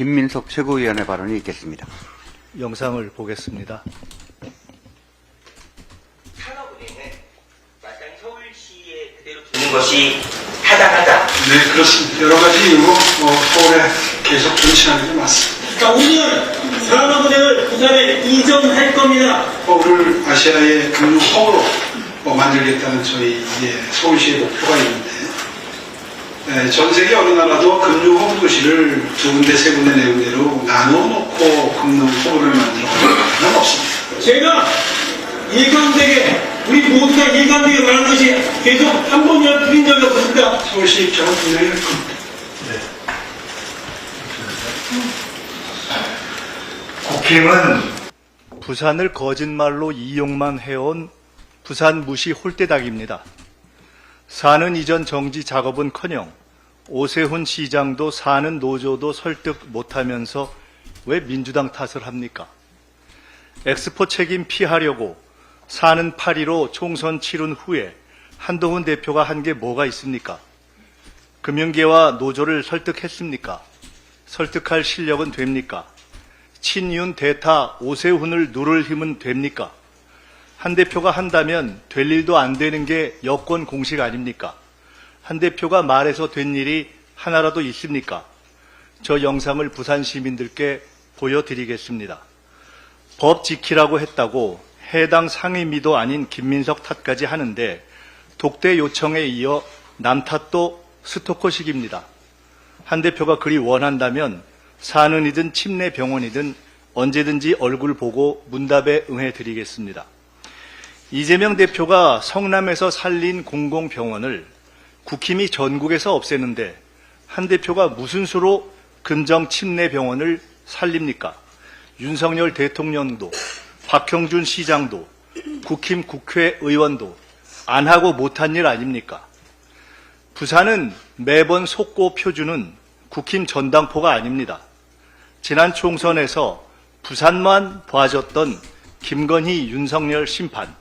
김민석 최고위원의 발언이 있겠습니다. 영상을 보겠습니다. 산업은행은 마땅히 서울시에 그대로 두는 것이 타당하다. 네, 그렇습니다. 여러 가지 이유로 서울에 계속 존치하는 게 맞습니다. 자, 오늘 산업은행을 부산에 이전할 겁니다. 서울을 아시아의 금융 허브로 만들겠다는 저희 서울시의 목표가 있는데, 전 세계 어느 나라도 금융 허브 도시를 두 군데, 세 군데, 네 군데로 나눠 놓고 금융 허브를 만들어가는 건 없습니다. 제가 일관되게, 우리 모두가 일관되게 말하는 것이 계속 한 번이라도 드린 적이 없습니다. 서울시 입장은 분명히 할 겁니다. 국힘은 부산을 거짓말로 이용만 해온 부산 무시 홀대닭입니다. 사는 이전 정지 작업은커녕 오세훈 시장도 사는 노조도 설득 못하면서 왜 민주당 탓을 합니까? 엑스포 책임 피하려고 사는 8.15 총선 치른 후에 한동훈 대표가 한 게 뭐가 있습니까? 금융계와 노조를 설득했습니까? 설득할 실력은 됩니까? 친윤 대타 오세훈을 누를 힘은 됩니까? 한 대표가 한다면 될 일도 안 되는 게 여권 공식 아닙니까? 한 대표가 말해서 된 일이 하나라도 있습니까? 저 영상을 부산 시민들께 보여드리겠습니다. 법 지키라고 했다고 해당 상임위도 아닌 김민석 탓까지 하는데 독대 요청에 이어 남 탓도 스토커식입니다. 한 대표가 그리 원한다면 사는 이든 침례 병원이든 언제든지 얼굴 보고 문답에 응해드리겠습니다. 이재명 대표가 성남에서 살린 공공병원을 국힘이 전국에서 없애는데 한 대표가 무슨 수로 금정 침례병원을 살립니까? 윤석열 대통령도 박형준 시장도 국힘 국회의원도 안 하고 못한 일 아닙니까? 부산은 매번 속고 표주는 국힘 전당포가 아닙니다. 지난 총선에서 부산만 봐줬던 김건희 윤석열 심판,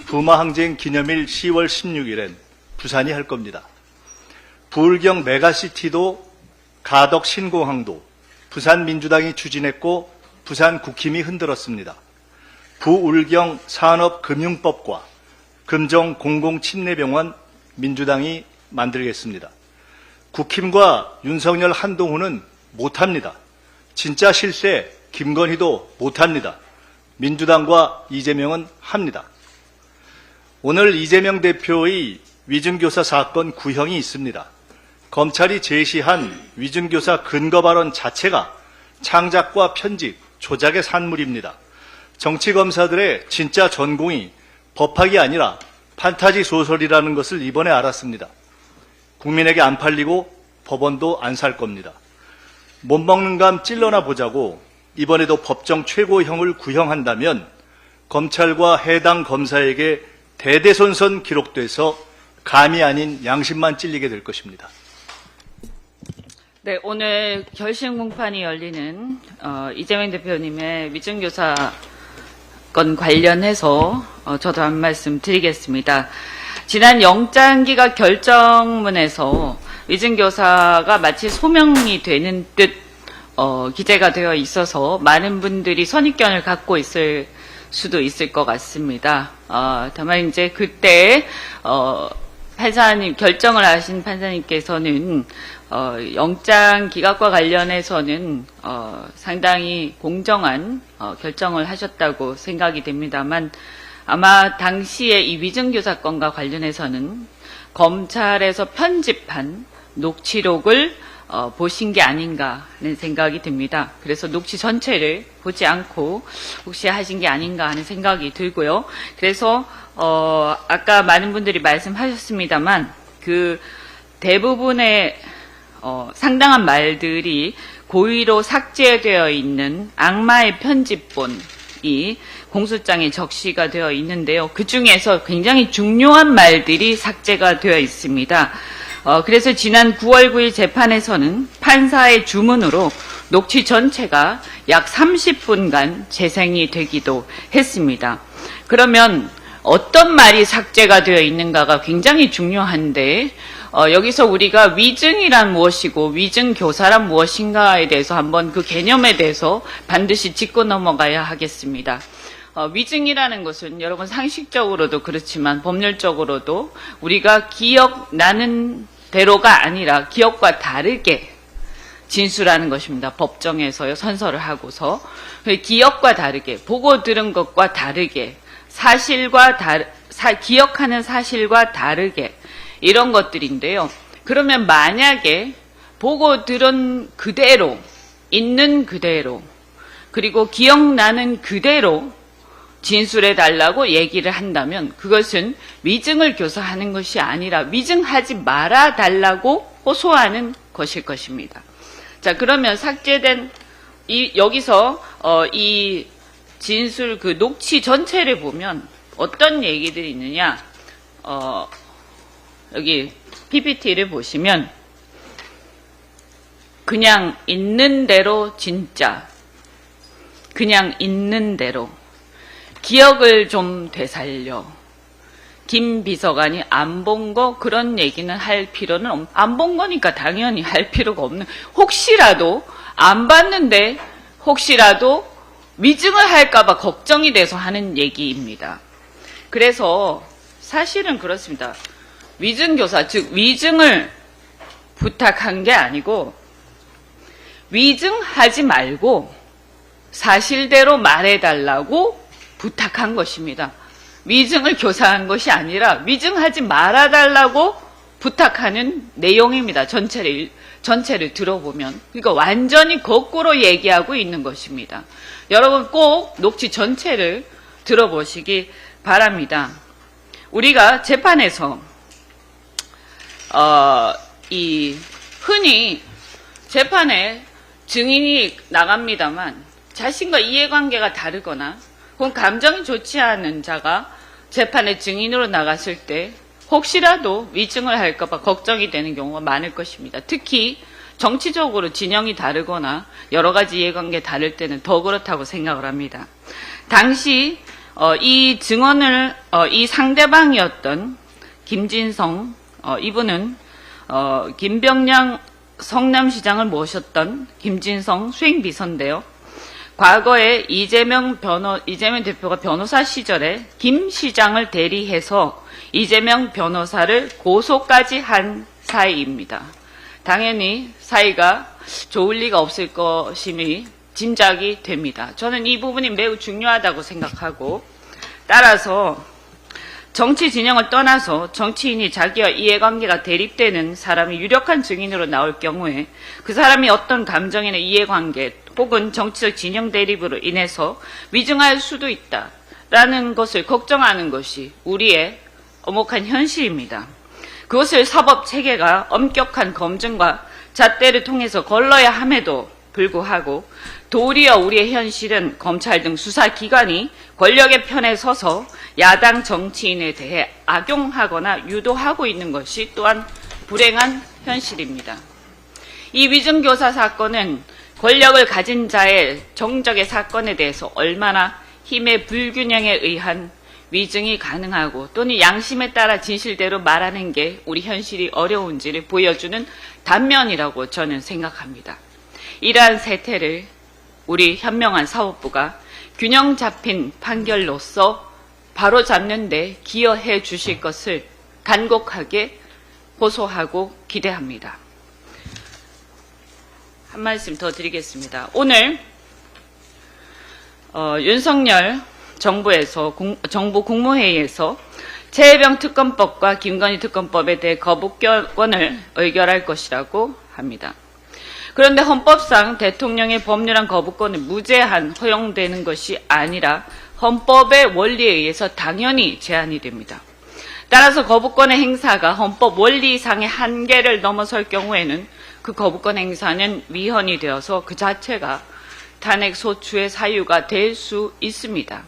부마항쟁 기념일 10월 16일엔 부산이 할 겁니다. 부울경 메가시티도 가덕 신공항도 부산 민주당이 추진했고 부산 국힘이 흔들었습니다. 부울경 산업금융법과 금정 공공침례병원 민주당이 만들겠습니다. 국힘과 윤석열 한동훈은 못합니다. 진짜 실세 김건희도 못합니다. 민주당과 이재명은 합니다. 오늘 이재명 대표의 위증교사 사건 구형이 있습니다. 검찰이 제시한 위증교사 근거 발언 자체가 창작과 편집, 조작의 산물입니다. 정치검사들의 진짜 전공이 법학이 아니라 판타지 소설이라는 것을 이번에 알았습니다. 국민에게 안 팔리고 법원도 안 살 겁니다. 못 먹는 감 찔러나 보자고 이번에도 법정 최고형을 구형한다면 검찰과 해당 검사에게 대대손손 기록돼서 감이 아닌 양심만 찔리게 될 것입니다. 네, 오늘 결심 공판이 열리는 이재명 대표님의 위증교사 건 관련해서 저도 한 말씀 드리겠습니다. 지난 영장기각 결정문에서 위증교사가 마치 소명이 되는 듯 기재가 되어 있어서 많은 분들이 선입견을 갖고 있을 수도 있을 것 같습니다. 다만 이제 그때 판사님 결정을 하신 판사님께서는 영장 기각과 관련해서는 상당히 공정한 결정을 하셨다고 생각이 됩니다만 아마 당시에 이 위증교사 건과 관련해서는 검찰에서 편집한 녹취록을 보신 게 아닌가 하는 생각이 듭니다. 그래서 녹취 전체를 보지 않고 혹시 하신 게 아닌가 하는 생각이 들고요. 그래서 아까 많은 분들이 말씀하셨습니다만 그 대부분의 상당한 말들이 고의로 삭제되어 있는 악마의 편집본이 공소장에 적시가 되어 있는데요. 그 중에서 굉장히 중요한 말들이 삭제가 되어 있습니다. 그래서 지난 9월 9일 재판에서는 판사의 주문으로 녹취 전체가 약 30분간 재생이 되기도 했습니다. 그러면 어떤 말이 삭제가 되어 있는가가 굉장히 중요한데 여기서 우리가 위증이란 무엇이고 위증교사란 무엇인가에 대해서 한번 그 개념에 대해서 반드시 짚고 넘어가야 하겠습니다. 위증이라는 것은 여러분 상식적으로도 그렇지만 법률적으로도 우리가 기억나는 대로가 아니라 기억과 다르게 진술하는 것입니다. 법정에서요, 선서를 하고서. 기억과 다르게, 보고 들은 것과 다르게, 기억하는 사실과 다르게, 이런 것들인데요. 그러면 만약에 보고 들은 그대로, 있는 그대로, 그리고 기억나는 그대로 진술해 달라고 얘기를 한다면 그것은 위증을 교사하는 것이 아니라 위증하지 말아 달라고 호소하는 것일 것입니다. 자, 그러면 삭제된 여기서 이 진술 그 녹취 전체를 보면 어떤 얘기들이 있느냐? 여기 PPT를 보시면 그냥 있는 대로 진짜, 그냥 있는 대로, 기억을 좀 되살려. 김 비서관이 안 본 거 그런 얘기는 할 필요는 안 본 거니까 당연히 할 필요가 없는, 혹시라도 안 봤는데 혹시라도 위증을 할까봐 걱정이 돼서 하는 얘기입니다. 그래서 사실은 그렇습니다. 위증교사, 즉 위증을 부탁한 게 아니고 위증하지 말고 사실대로 말해달라고 부탁한 것입니다. 위증을 교사한 것이 아니라 위증하지 말아달라고 부탁하는 내용입니다. 전체를 들어보면. 그러니까 완전히 거꾸로 얘기하고 있는 것입니다. 여러분 꼭 녹취 전체를 들어보시기 바랍니다. 우리가 재판에서 흔히 재판에 증인이 나갑니다만 자신과 이해관계가 다르거나 혹은 감정이 좋지 않은 자가 재판에 증인으로 나갔을 때 혹시라도 위증을 할까봐 걱정이 되는 경우가 많을 것입니다. 특히 정치적으로 진영이 다르거나 여러 가지 이해관계 다를 때는 더 그렇다고 생각을 합니다. 당시 이 증언을 이 상대방이었던 김진성 이분은 김병량 성남시장을 모셨던 김진성 수행비서인데요. 과거에 이재명 대표가 변호사 시절에 김 시장을 대리해서 이재명 변호사를 고소까지 한 사이입니다. 당연히 사이가 좋을 리가 없을 것임이 짐작이 됩니다. 저는 이 부분이 매우 중요하다고 생각하고, 따라서 정치 진영을 떠나서 정치인이 자기와 이해관계가 대립되는 사람이 유력한 증인으로 나올 경우에 그 사람이 어떤 감정이나 이해관계 혹은 정치적 진영 대립으로 인해서 위증할 수도 있다라는 것을 걱정하는 것이 우리의 엄혹한 현실입니다. 그것을 사법체계가 엄격한 검증과 잣대를 통해서 걸러야 함에도 불구하고 도리어 우리의 현실은 검찰 등 수사기관이 권력의 편에 서서 야당 정치인에 대해 악용하거나 유도하고 있는 것이 또한 불행한 현실입니다. 이 위증교사 사건은 권력을 가진 자의 정적의 사건에 대해서 얼마나 힘의 불균형에 의한 위증이 가능하고 또는 양심에 따라 진실대로 말하는 게 우리 현실이 어려운지를 보여주는 단면이라고 저는 생각합니다. 이러한 세태를 우리 현명한 사법부가 균형 잡힌 판결로서 바로잡는 데 기여해 주실 것을 간곡하게 호소하고 기대합니다. 한 말씀 더 드리겠습니다. 오늘 윤석열 정부에서 정부 국무회의에서 최혜병 특검법과 김건희 특검법에 대해 거부권을 의결할 것이라고 합니다. 그런데 헌법상 대통령의 법률안 거부권은 무제한 허용되는 것이 아니라 헌법의 원리에 의해서 당연히 제한이 됩니다. 따라서 거부권의 행사가 헌법 원리상의 한계를 넘어설 경우에는 그 거부권 행사는 위헌이 되어서 그 자체가 탄핵 소추의 사유가 될 수 있습니다.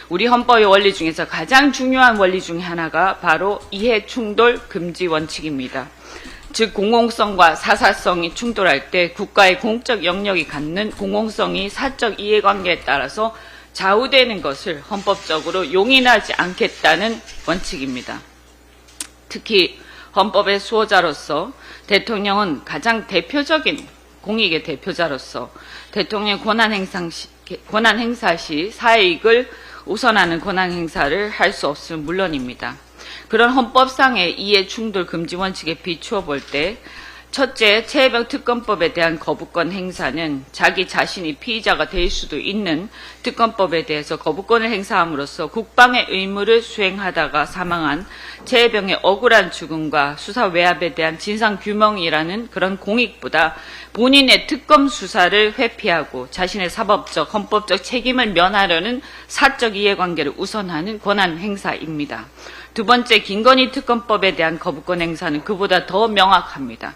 우리 헌법의 원리 중에서 가장 중요한 원리 중에 하나가 바로 이해충돌 금지 원칙입니다. 즉 공공성과 사사성이 충돌할 때 국가의 공적 영역이 갖는 공공성이 사적 이해관계에 따라서 좌우되는 것을 헌법적으로 용인하지 않겠다는 원칙입니다. 특히 헌법의 수호자로서 대통령은 가장 대표적인 공익의 대표자로서 대통령 권한 행사 시 사익을 우선하는 권한 행사를 할 수 없음은 물론입니다. 그런 헌법상의 이해 충돌 금지 원칙에 비추어 볼 때 첫째, 최혜병 특검법에 대한 거부권 행사는 자기 자신이 피의자가 될 수도 있는 특검법에 대해서 거부권을 행사함으로써 국방의 의무를 수행하다가 사망한 최혜병의 억울한 죽음과 수사 외압에 대한 진상규명이라는 그런 공익보다 본인의 특검 수사를 회피하고 자신의 사법적, 헌법적 책임을 면하려는 사적 이해관계를 우선하는 권한 행사입니다. 두 번째, 김건희 특검법에 대한 거부권 행사는 그보다 더 명확합니다.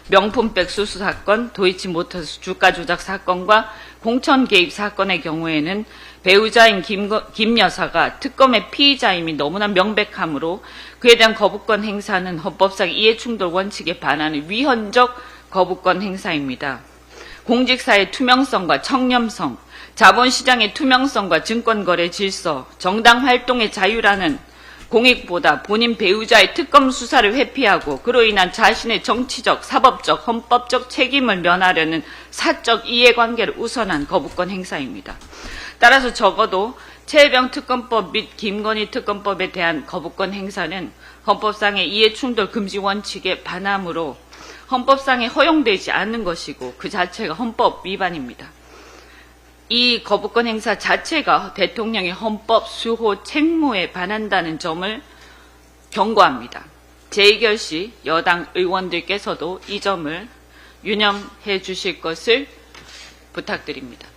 명품백 수수 사건, 도이치모터스 주가 조작 사건과 공천 개입 사건의 경우에는 배우자인 김 여사가 특검의 피의자임이 너무나 명백하므로 그에 대한 거부권 행사는 헌법상 이해충돌 원칙에 반하는 위헌적 거부권 행사입니다. 공직사의 투명성과 청렴성, 자본시장의 투명성과 증권거래 질서, 정당 활동의 자유라는 공익보다 본인 배우자의 특검 수사를 회피하고 그로 인한 자신의 정치적, 사법적, 헌법적 책임을 면하려는 사적 이해관계를 우선한 거부권 행사입니다. 따라서 적어도 최혜병 특검법 및 김건희 특검법에 대한 거부권 행사는 헌법상의 이해충돌 금지 원칙에 반하므로 헌법상에 허용되지 않는 것이고 그 자체가 헌법 위반입니다. 이 거부권 행사 자체가 대통령의 헌법 수호 책무에 반한다는 점을 경고합니다. 재의결 시 여당 의원들께서도 이 점을 유념해 주실 것을 부탁드립니다.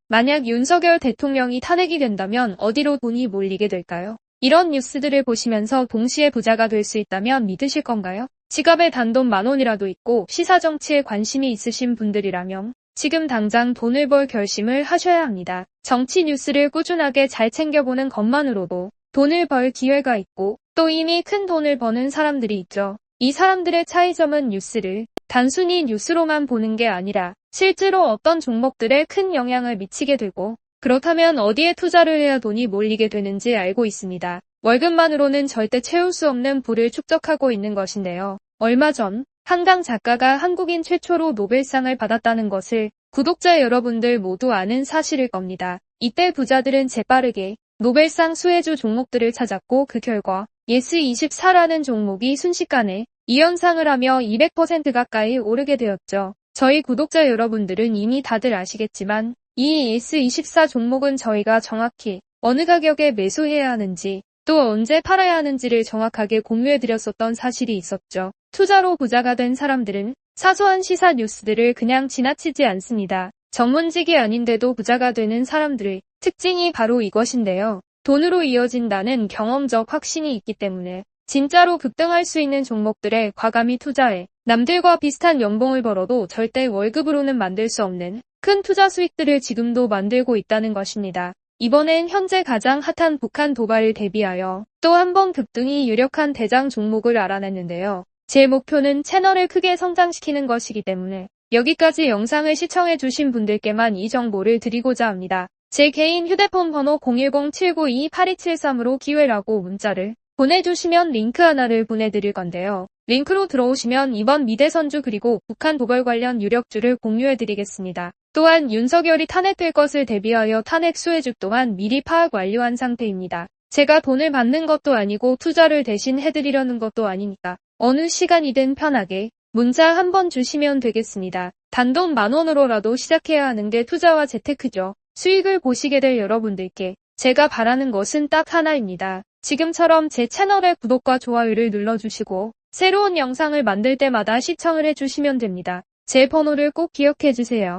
만약 윤석열 대통령이 탄핵이 된다면 어디로 돈이 몰리게 될까요? 이런 뉴스들을 보시면서 동시에 부자가 될 수 있다면 믿으실 건가요? 지갑에 단돈 10,000원이라도 있고 시사정치에 관심이 있으신 분들이라면 지금 당장 돈을 벌 결심을 하셔야 합니다. 정치 뉴스를 꾸준하게 잘 챙겨보는 것만으로도 돈을 벌 기회가 있고 또 이미 큰 돈을 버는 사람들이 있죠. 이 사람들의 차이점은 뉴스를 단순히 뉴스로만 보는 게 아니라 실제로 어떤 종목들에 큰 영향을 미치게 되고 그렇다면 어디에 투자를 해야 돈이 몰리게 되는지 알고 있습니다. 월급만으로는 절대 채울 수 없는 부를 축적하고 있는 것인데요. 얼마 전 한강 작가가 한국인 최초로 노벨상을 받았다는 것을 구독자 여러분들 모두 아는 사실일 겁니다. 이때 부자들은 재빠르게 노벨상 수혜주 종목들을 찾았고 그 결과 예스24라는 종목이 순식간에 2연상을 하며 200% 가까이 오르게 되었죠. 저희 구독자 여러분들은 이미 다들 아시겠지만 이 예스24 종목은 저희가 정확히 어느 가격에 매수해야 하는지 또 언제 팔아야 하는지를 정확하게 공유해드렸었던 사실이 있었죠. 투자로 부자가 된 사람들은 사소한 시사 뉴스들을 그냥 지나치지 않습니다. 전문직이 아닌데도 부자가 되는 사람들의 특징이 바로 이것인데요. 돈으로 이어진다는 경험적 확신이 있기 때문에 진짜로 급등할 수 있는 종목들에 과감히 투자해 남들과 비슷한 연봉을 벌어도 절대 월급으로는 만들 수 없는 큰 투자 수익들을 지금도 만들고 있다는 것입니다. 이번엔 현재 가장 핫한 북한 도발을 대비하여 또 한 번 급등이 유력한 대장 종목을 알아냈는데요. 제 목표는 채널을 크게 성장시키는 것이기 때문에 여기까지 영상을 시청해주신 분들께만 이 정보를 드리고자 합니다. 제 개인 휴대폰 번호 010-792-8273으로 기회라고 문자를 보내주시면 링크 하나를 보내드릴 건데요. 링크로 들어오시면 이번 미대선주 그리고 북한 도발 관련 유력주를 공유해드리겠습니다. 또한 윤석열이 탄핵될 것을 대비하여 탄핵 수혜주 또한 미리 파악 완료한 상태입니다. 제가 돈을 받는 것도 아니고 투자를 대신 해드리려는 것도 아니니까 어느 시간이든 편하게 문자 한번 주시면 되겠습니다. 단돈 10,000원으로라도 시작해야 하는 게 투자와 재테크죠. 수익을 보시게 될 여러분들께 제가 바라는 것은 딱 하나입니다. 지금처럼 제 채널의 구독과 좋아요를 눌러주시고 새로운 영상을 만들 때마다 시청을 해주시면 됩니다. 제 번호를 꼭 기억해주세요.